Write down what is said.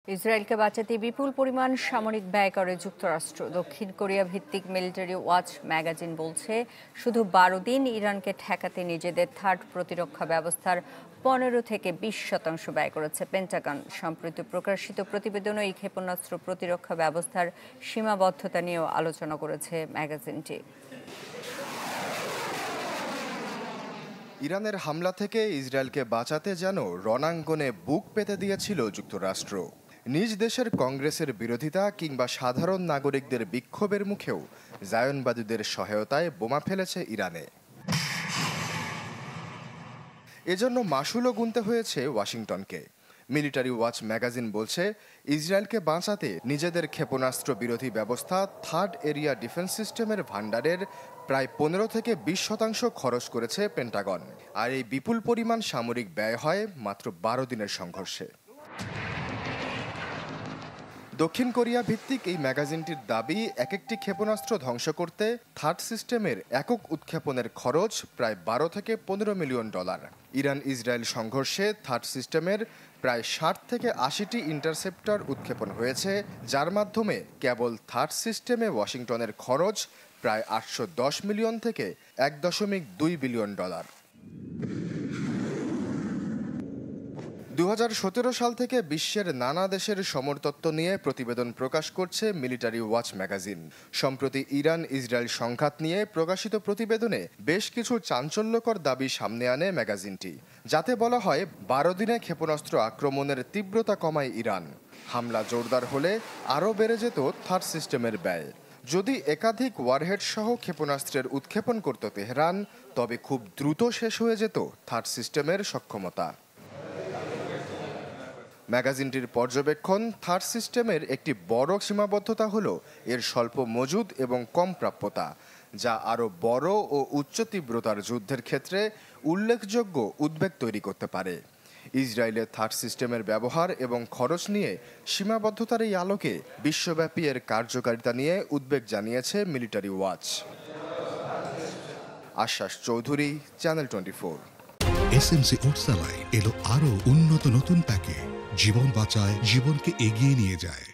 ইসরায়েলকে বাঁচাতে বিপুল পরিমাণ সামরিক ব্যয় করে যুক্তরাষ্ট্র। দক্ষিণ কোরিয়া ভিত্তিক মিলিটারি ওয়াচ ম্যাগাজিন বলছে, শুধু ১২ দিন ইরানকে ঠেকাতে নিজেদের থার্ড প্রতিরক্ষা ব্যবস্থার ১৫ থেকে ২০% ব্যয় করেছে পেন্টাগন। সম্প্রতি প্রকাশিত প্রতিবেদনে এই ক্ষেপণাস্ত্র প্রতিরক্ষা ব্যবস্থার সীমাবদ্ধতা নিয়েও আলোচনা করেছে ম্যাগাজিনটি। ইরানের হামলা থেকে ইসরায়েলকে বাঁচাতে যেন রণাঙ্গনে বুক পেতে দিয়েছিল যুক্তরাষ্ট্র। নিজ দেশের কংগ্রেসের বিরোধিতা কিংবা সাধারণ নাগরিকদের বিক্ষোভের মুখেও জায়নবাদীদের সহায়তায় বোমা ফেলেছে ইরানে। এজন্য মাশুলও গুনতে হয়েছে ওয়াশিংটনকে। মিলিটারি ওয়াচ ম্যাগাজিন বলছে, ইসরায়েলকে বাঁচাতে নিজেদের ক্ষেপণাস্ত্র বিরোধী ব্যবস্থা থার্ড এরিয়া ডিফেন্স সিস্টেমের ভান্ডারের প্রায় ১৫ থেকে ২০% খরচ করেছে পেন্টাগন। আর এই বিপুল পরিমাণ সামরিক ব্যয় হয় মাত্র ১২ দিনের সংঘর্ষে। দক্ষিণ কোরিয়া ভিত্তিক এই ম্যাগাজিনটির দাবি, এক একটি ক্ষেপণাস্ত্র ধ্বংস করতে থার্ড সিস্টেমের একক উৎক্ষেপণের খরচ প্রায় ১২ থেকে ১৫ মিলিয়ন ডলার। ইরান ইসরায়েল সংঘর্ষে থার্ড সিস্টেমের প্রায় ৬০ থেকে ৮০টি ইন্টারসেপ্টর উৎক্ষেপণ হয়েছে, যার মাধ্যমে কেবল থার্ড সিস্টেমে ওয়াশিংটনের খরচ প্রায় ৮১০ মিলিয়ন থেকে ১.২ বিলিয়ন ডলার। ২০১৭ সাল থেকে বিশ্বের নানা দেশের সমরতত্ত্ব নিয়ে প্রতিবেদন প্রকাশ করছে মিলিটারি ওয়াচ ম্যাগাজিন। সম্প্রতি ইরান ইসরায়েল সংঘাত নিয়ে প্রকাশিত প্রতিবেদনে বেশ কিছু চাঞ্চল্যকর দাবি সামনে আনে ম্যাগাজিনটি, যাতে বলা হয় ১২ দিনে ক্ষেপণাস্ত্র আক্রমণের তীব্রতা কমায় ইরান। হামলা জোরদার হলে আরও বেড়ে যেত থার্ড সিস্টেমের ব্যয়। যদি একাধিক ওয়ারহেড সহ ক্ষেপণাস্ত্রের উৎক্ষেপণ করত তেহরান, তবে খুব দ্রুত শেষ হয়ে যেত থার্ড সিস্টেমের সক্ষমতা। ম্যাগাজিনটির পর্যবেক্ষণ, থার্ড সিস্টেমের একটি বড় সীমাবদ্ধতা হলো এর স্বল্প মজুদ এবং কম প্রাপ্যতা, যা আরও বড় ও উচ্চ তীব্রতার যুদ্ধের ক্ষেত্রে উল্লেখযোগ্য উদ্বেগ তৈরি করতে পারে। ইসরায়েলের থার্ড সিস্টেমের ব্যবহার এবং খরচ নিয়ে সীমাবদ্ধতার এই আলোকে বিশ্বব্যাপী এর কার্যকারিতা নিয়ে উদ্বেগ জানিয়েছে মিলিটারি ওয়াচ। আশ্বাস চৌধুরী, চ্যানেল 24। এসএমসি ওটসালাই এলো আরো উন্নত নতুন প্যাকে। জীবন বাঁচায়, জীবনকে এগিয়ে নিয়ে যায়।